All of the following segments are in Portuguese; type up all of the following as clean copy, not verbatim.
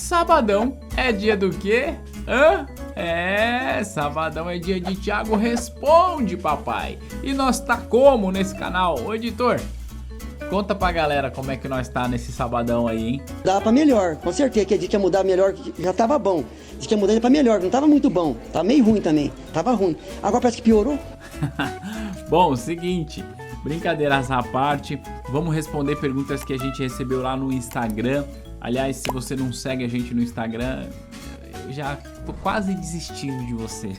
Sabadão é dia do quê? Sabadão é dia de Thiago Responde, papai. E nós tá como nesse canal? Ô, editor, conta pra galera como é que nós tá nesse sabadão aí, hein? Dá pra melhor, com certeza que a gente ia mudar melhor, que já tava bom. Diz que ia mudar pra melhor, não tava muito bom. Tava meio ruim também, tava ruim. Agora parece que piorou. Bom, seguinte, brincadeiras à parte, vamos responder perguntas que a gente recebeu lá no Instagram. Aliás, se você não segue a gente no Instagram, eu já tô quase desistindo de você.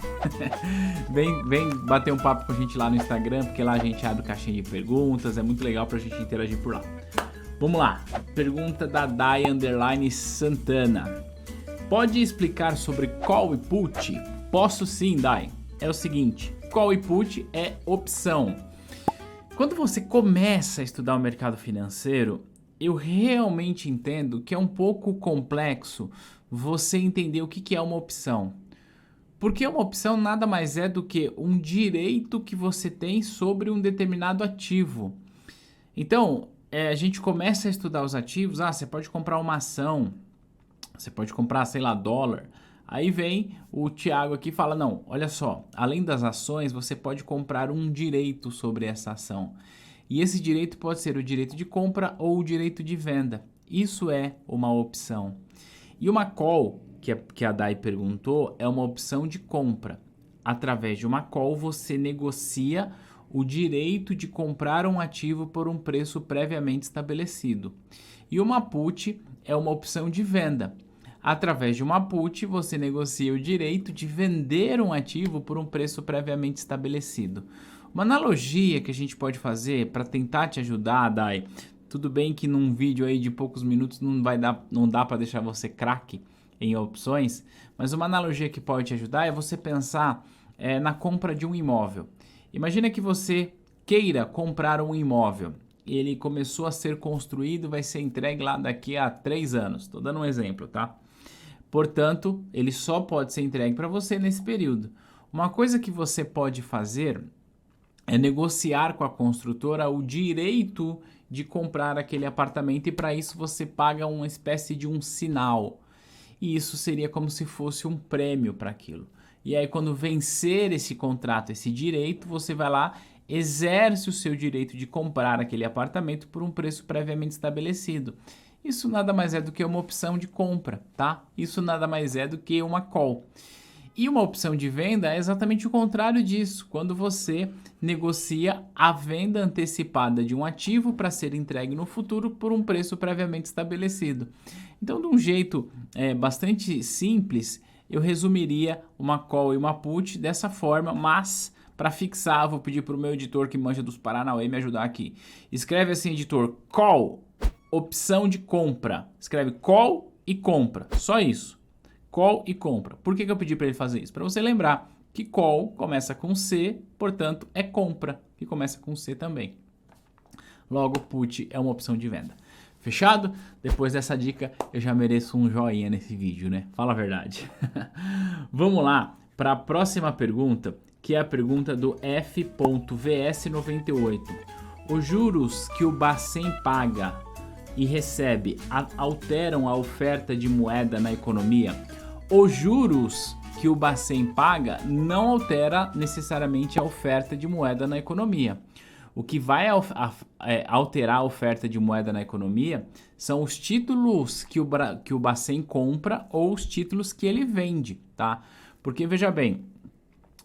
Vem bater um papo com a gente lá no Instagram, porque lá a gente abre caixinha de perguntas, é muito legal pra gente interagir por lá. Vamos lá, pergunta da Dai _Santana. Pode explicar sobre call e put? Posso sim, Dai. É o seguinte, call e put é opção. Quando você começa a estudar o mercado financeiro, eu realmente entendo que é um pouco complexo você entender o que é uma opção. Porque uma opção nada mais é do que um direito que você tem sobre um determinado ativo. Então, a gente começa a estudar os ativos, você pode comprar uma ação, você pode comprar, sei lá, dólar. Aí vem o Thiago aqui e fala, não, olha só, além das ações, você pode comprar um direito sobre essa ação. E esse direito pode ser o direito de compra ou o direito de venda. Isso é uma opção. E uma call, que a Dai perguntou, é uma opção de compra. Através de uma call, você negocia o direito de comprar um ativo por um preço previamente estabelecido. E uma put é uma opção de venda. Através de uma put, você negocia o direito de vender um ativo por um preço previamente estabelecido. Uma analogia que a gente pode fazer para tentar te ajudar, Dai, tudo bem que num vídeo aí de poucos minutos não dá para deixar você craque em opções, mas uma analogia que pode te ajudar é você pensar na compra de um imóvel. Imagina que você queira comprar um imóvel. Ele começou a ser construído, vai ser entregue lá daqui a 3 anos. Estou dando um exemplo, tá? Portanto, ele só pode ser entregue para você nesse período. Uma coisa que você pode fazer é negociar com a construtora o direito de comprar aquele apartamento e para isso você paga uma espécie de um sinal. E isso seria como se fosse um prêmio para aquilo. E aí quando vencer esse contrato, esse direito, você vai lá, exerce o seu direito de comprar aquele apartamento por um preço previamente estabelecido. Isso nada mais é do que uma opção de compra, tá? Isso nada mais é do que uma call. E uma opção de venda é exatamente o contrário disso, quando você negocia a venda antecipada de um ativo para ser entregue no futuro por um preço previamente estabelecido. Então, de um jeito bastante simples, eu resumiria uma call e uma put dessa forma, mas para fixar, vou pedir para o meu editor que manja dos Paranauê me ajudar aqui. Escreve assim, editor, call, opção de compra. Escreve call e compra, só isso. Call e compra. Por que eu pedi para ele fazer isso? Para você lembrar que call começa com C, portanto é compra, que começa com C também. Logo, put é uma opção de venda. Fechado? Depois dessa dica, eu já mereço um joinha nesse vídeo, né? Fala a verdade. Vamos lá para a próxima pergunta, que é a pergunta do F.VS98. Os juros que o Bacen paga e recebe alteram a oferta de moeda na economia? Os juros que o Bacen paga não altera necessariamente a oferta de moeda na economia. O que vai alterar a oferta de moeda na economia são os títulos que o Bacen compra ou os títulos que ele vende, tá? Porque, veja bem,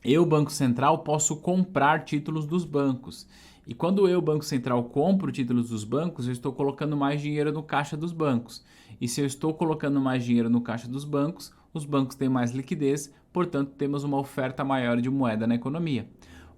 eu, Banco Central, posso comprar títulos dos bancos. E quando eu, Banco Central, compro títulos dos bancos, eu estou colocando mais dinheiro no caixa dos bancos. E se eu estou colocando mais dinheiro no caixa dos bancos, os bancos têm mais liquidez, portanto, temos uma oferta maior de moeda na economia.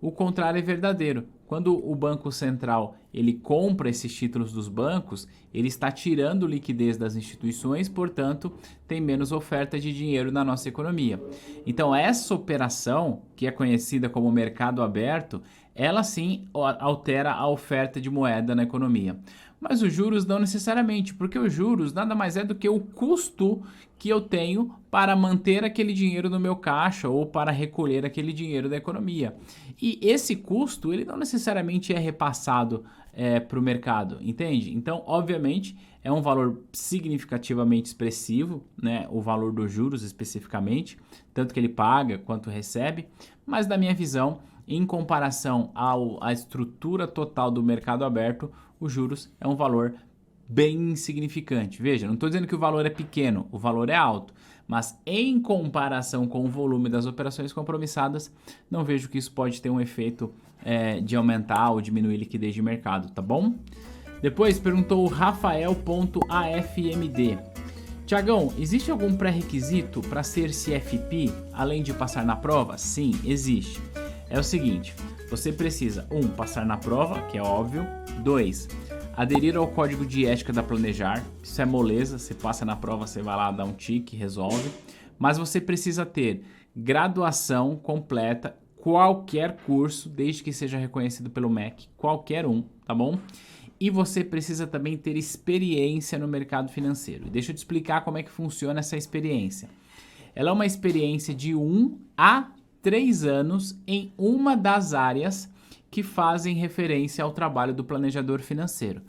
O contrário é verdadeiro. Quando o Banco Central ele compra esses títulos dos bancos, ele está tirando liquidez das instituições, portanto, tem menos oferta de dinheiro na nossa economia. Então, essa operação, que é conhecida como mercado aberto, ela sim altera a oferta de moeda na economia. mas os juros não necessariamente, porque os juros nada mais é do que o custo que eu tenho para manter aquele dinheiro no meu caixa ou para recolher aquele dinheiro da economia. E esse custo, ele não necessariamente é repassado para o mercado, entende? Então, obviamente, é um valor significativamente expressivo, né? O valor dos juros especificamente, tanto que ele paga quanto recebe, mas na minha visão, em comparação à estrutura total do mercado aberto, os juros é um valor bem insignificante. Veja, não estou dizendo que o valor é pequeno, o valor é alto, mas em comparação com o volume das operações compromissadas, não vejo que isso pode ter um efeito de aumentar ou diminuir a liquidez de mercado, tá bom? Depois perguntou o Rafael.afmd. Tiagão, existe algum pré-requisito para ser CFP, além de passar na prova? Sim, existe. É o seguinte, você precisa, 1, passar na prova, que é óbvio. 2, aderir ao código de ética da Planejar. Isso é moleza, você passa na prova, você vai lá, dá um tique, resolve. Mas você precisa ter graduação completa, qualquer curso, desde que seja reconhecido pelo MEC, qualquer um, tá bom? E você precisa também ter experiência no mercado financeiro. Deixa eu te explicar como é que funciona essa experiência. Ela é uma experiência de 1 a 3 anos em uma das áreas que fazem referência ao trabalho do planejador financeiro.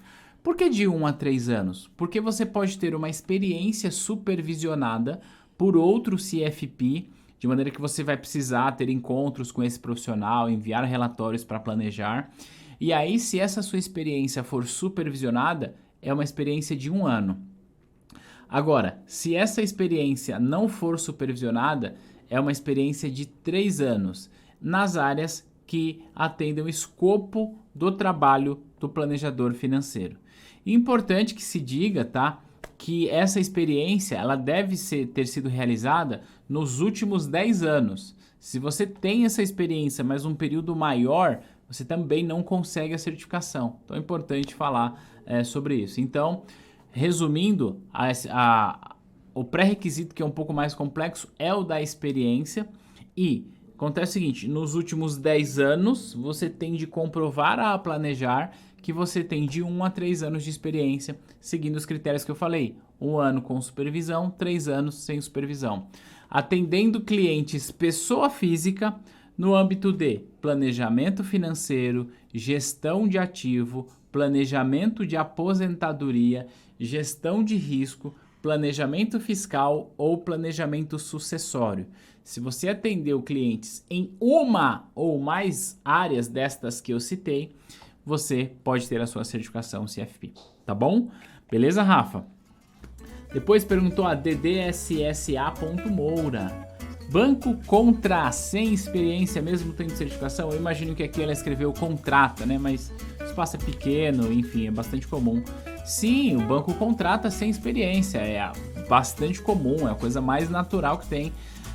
Por que de 1 a 3 anos? Porque você pode ter uma experiência supervisionada por outro CFP, de maneira que você vai precisar ter encontros com esse profissional, enviar relatórios para planejar. E aí, se essa sua experiência for supervisionada, é uma experiência de 1 ano. Agora, se essa experiência não for supervisionada, é uma experiência de 3 anos, nas áreas que atendem o escopo do trabalho do planejador financeiro. E importante que se diga, tá, que essa experiência ela deve ter sido realizada nos últimos 10 anos. Se você tem essa experiência, mas um período maior, você também não consegue a certificação. Então é importante falar sobre isso. Então, resumindo, o pré-requisito que é um pouco mais complexo é o da experiência e acontece o seguinte, nos últimos 10 anos você tem de comprovar a Planejar que você tem de 1 a 3 anos de experiência, seguindo os critérios que eu falei. 1 ano com supervisão, 3 anos sem supervisão. Atendendo clientes pessoa física no âmbito de planejamento financeiro, gestão de ativo, planejamento de aposentadoria, gestão de risco, planejamento fiscal ou planejamento sucessório. Se você atendeu clientes em uma ou mais áreas destas que eu citei, você pode ter a sua certificação CFP, tá bom? Beleza, Rafa? Depois perguntou a DDSSA.moura. Banco contra, sem experiência, mesmo tendo certificação? Eu imagino que aqui ela escreveu contrata, né? Mas o espaço é pequeno, enfim, é bastante comum. Sim, o banco contrata sem experiência, é bastante comum, é a coisa mais natural que tem.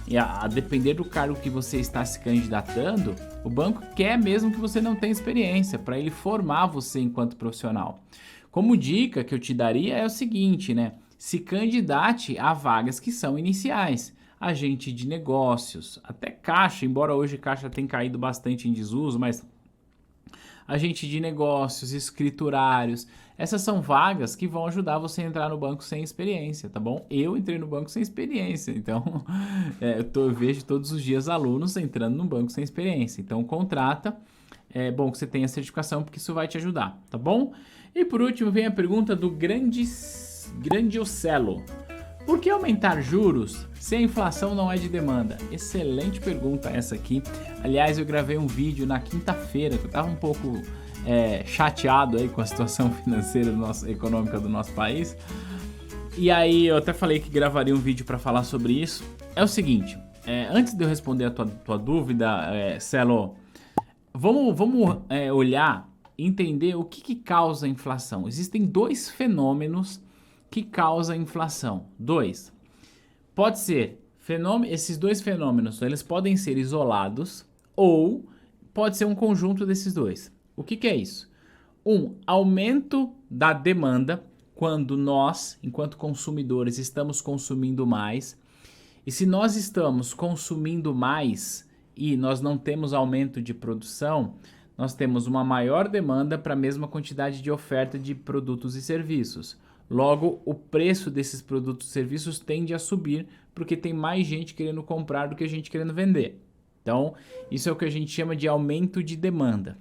E a depender do cargo que você está se candidatando, o banco quer mesmo que você não tenha experiência, para ele formar você enquanto profissional. Como dica que eu te daria é o seguinte, né? Se candidate a vagas que são iniciais. Agente de negócios, até caixa, embora hoje caixa tenha caído bastante em desuso, mas agente de negócios, escriturários, essas são vagas que vão ajudar você a entrar no banco sem experiência, tá bom? Eu entrei no banco sem experiência, então eu vejo todos os dias alunos entrando no banco sem experiência, então contrata, é bom que você tenha certificação porque isso vai te ajudar, tá bom? E por último vem a pergunta do Grandiocelo. Por que aumentar juros se a inflação não é de demanda? Excelente pergunta essa aqui. Aliás, eu gravei um vídeo na quinta-feira, que eu estava um pouco chateado aí com a situação financeira econômica do nosso país. E aí eu até falei que gravaria um vídeo para falar sobre isso. É o seguinte, antes de eu responder a tua dúvida, Celo, vamos olhar e entender o que causa a inflação. Existem 2 fenômenos que causa a inflação. 2. Pode ser, esses 2 fenômenos, eles podem ser isolados ou pode ser um conjunto desses 2. O que é isso? Aumento da demanda, quando nós, enquanto consumidores, estamos consumindo mais. E se nós estamos consumindo mais e nós não temos aumento de produção, nós temos uma maior demanda para a mesma quantidade de oferta de produtos e serviços. Logo, o preço desses produtos e serviços tende a subir porque tem mais gente querendo comprar do que gente querendo vender. Então, isso é o que a gente chama de aumento de demanda.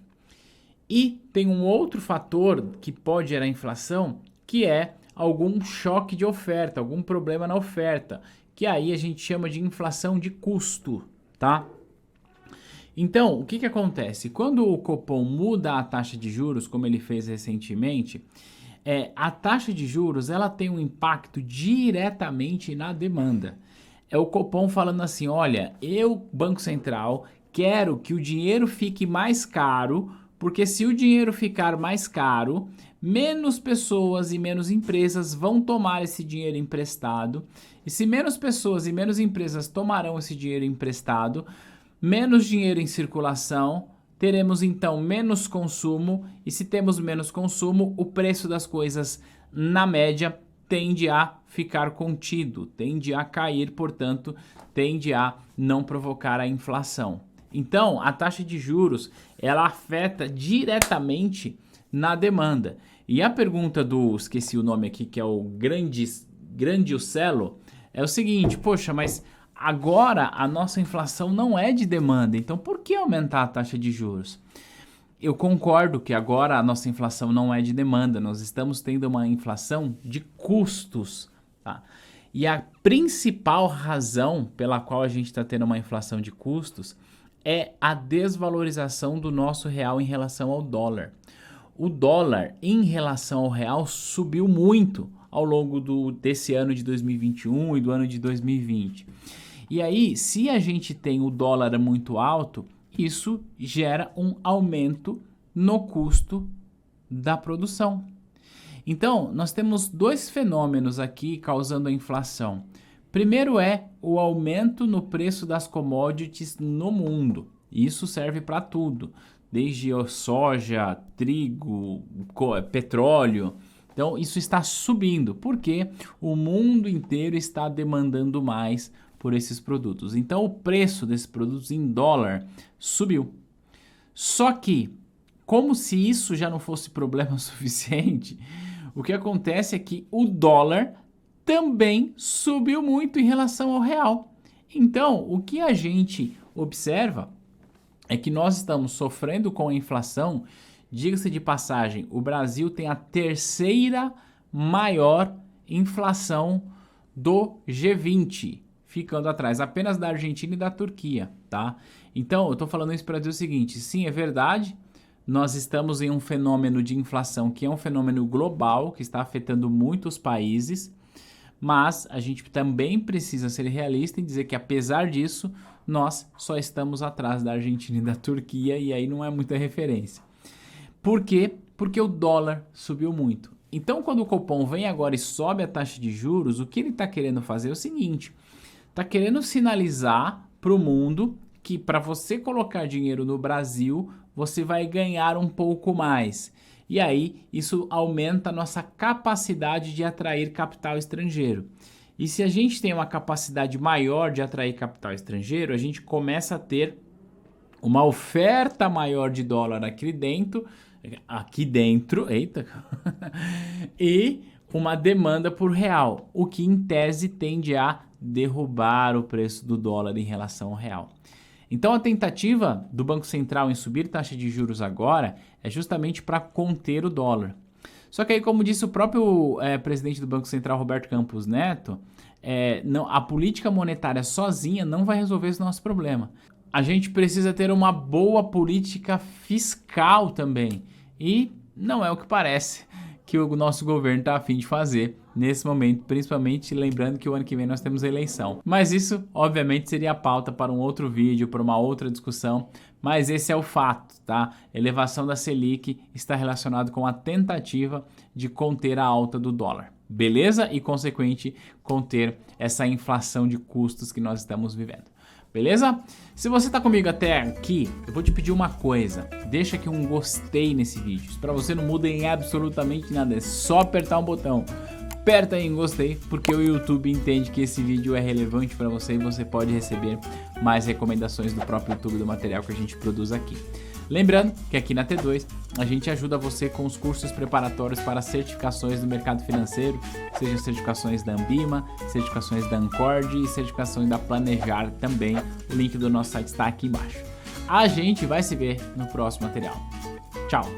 E tem um outro fator que pode gerar inflação, que é algum choque de oferta, algum problema na oferta, que aí a gente chama de inflação de custo, tá? Então, o que acontece? Quando o Copom muda a taxa de juros, como ele fez recentemente, a taxa de juros ela tem um impacto diretamente na demanda. É o Copom falando assim, olha, eu, Banco Central, quero que o dinheiro fique mais caro, porque se o dinheiro ficar mais caro, menos pessoas e menos empresas vão tomar esse dinheiro emprestado. E se menos pessoas e menos empresas tomarão esse dinheiro emprestado, menos dinheiro em circulação, teremos então menos consumo. E se temos menos consumo, o preço das coisas, na média, tende a ficar contido, tende a cair, portanto, tende a não provocar a inflação. Então, a taxa de juros, ela afeta diretamente na demanda. E a pergunta do, esqueci o nome aqui, que é o Grandiocelo, é o seguinte, poxa, mas agora a nossa inflação não é de demanda, então por que aumentar a taxa de juros? Eu concordo que agora a nossa inflação não é de demanda, nós estamos tendo uma inflação de custos, tá? E a principal razão pela qual a gente está tendo uma inflação de custos é a desvalorização do nosso real em relação ao dólar. O dólar em relação ao real subiu muito ao longo desse ano de 2021 e do ano de 2020. E aí, se a gente tem o dólar muito alto, isso gera um aumento no custo da produção. Então, nós temos dois fenômenos aqui causando a inflação. Primeiro é o aumento no preço das commodities no mundo. Isso serve para tudo, desde soja, trigo, petróleo. Então, isso está subindo, porque o mundo inteiro está demandando mais por esses produtos. Então, o preço desses produtos em dólar subiu. Só que, como se isso já não fosse problema suficiente, o que acontece é que o dólar também subiu muito em relação ao real. Então, o que a gente observa é que nós estamos sofrendo com a inflação. Diga-se de passagem, o Brasil tem a terceira maior inflação do G20, ficando atrás apenas da Argentina e da Turquia, tá? Então, eu estou falando isso para dizer o seguinte, sim, é verdade, nós estamos em um fenômeno de inflação que é um fenômeno global, que está afetando muitos países, mas a gente também precisa ser realista e dizer que, apesar disso, nós só estamos atrás da Argentina e da Turquia, e aí não é muita referência. Por quê? Porque o dólar subiu muito. Então, quando o Copom vem agora e sobe a taxa de juros, o que ele está querendo fazer é o seguinte, está querendo sinalizar para o mundo que para você colocar dinheiro no Brasil, você vai ganhar um pouco mais. E aí, isso aumenta a nossa capacidade de atrair capital estrangeiro. E se a gente tem uma capacidade maior de atrair capital estrangeiro, a gente começa a ter uma oferta maior de dólar aqui dentro, eita, e uma demanda por real, o que em tese tende a derrubar o preço do dólar em relação ao real. Então a tentativa do Banco Central em subir taxa de juros agora é justamente para conter o dólar. Só que aí, como disse o próprio presidente do Banco Central, Roberto Campos Neto, a política monetária sozinha não vai resolver esse nosso problema. A gente precisa ter uma boa política fiscal também. E não é o que parece que o nosso governo está a fim de fazer nesse momento, principalmente lembrando que o ano que vem nós temos eleição. Mas isso, obviamente, seria pauta para um outro vídeo, para uma outra discussão, mas esse é o fato, tá? A elevação da Selic está relacionado com a tentativa de conter a alta do dólar, beleza? E, consequente, conter essa inflação de custos que nós estamos vivendo. Beleza? Se você está comigo até aqui, eu vou te pedir uma coisa. Deixa aqui um gostei nesse vídeo. Isso para você não muda em absolutamente nada. É só apertar um botão. Aperta aí em gostei, porque o YouTube entende que esse vídeo é relevante para você e você pode receber mais recomendações do próprio YouTube do material que a gente produz aqui. Lembrando que aqui na T2 a gente ajuda você com os cursos preparatórios para certificações do mercado financeiro, seja certificações da Ambima, certificações da Ancord e certificações da Planejar também. O link do nosso site está aqui embaixo. A gente vai se ver no próximo material. Tchau!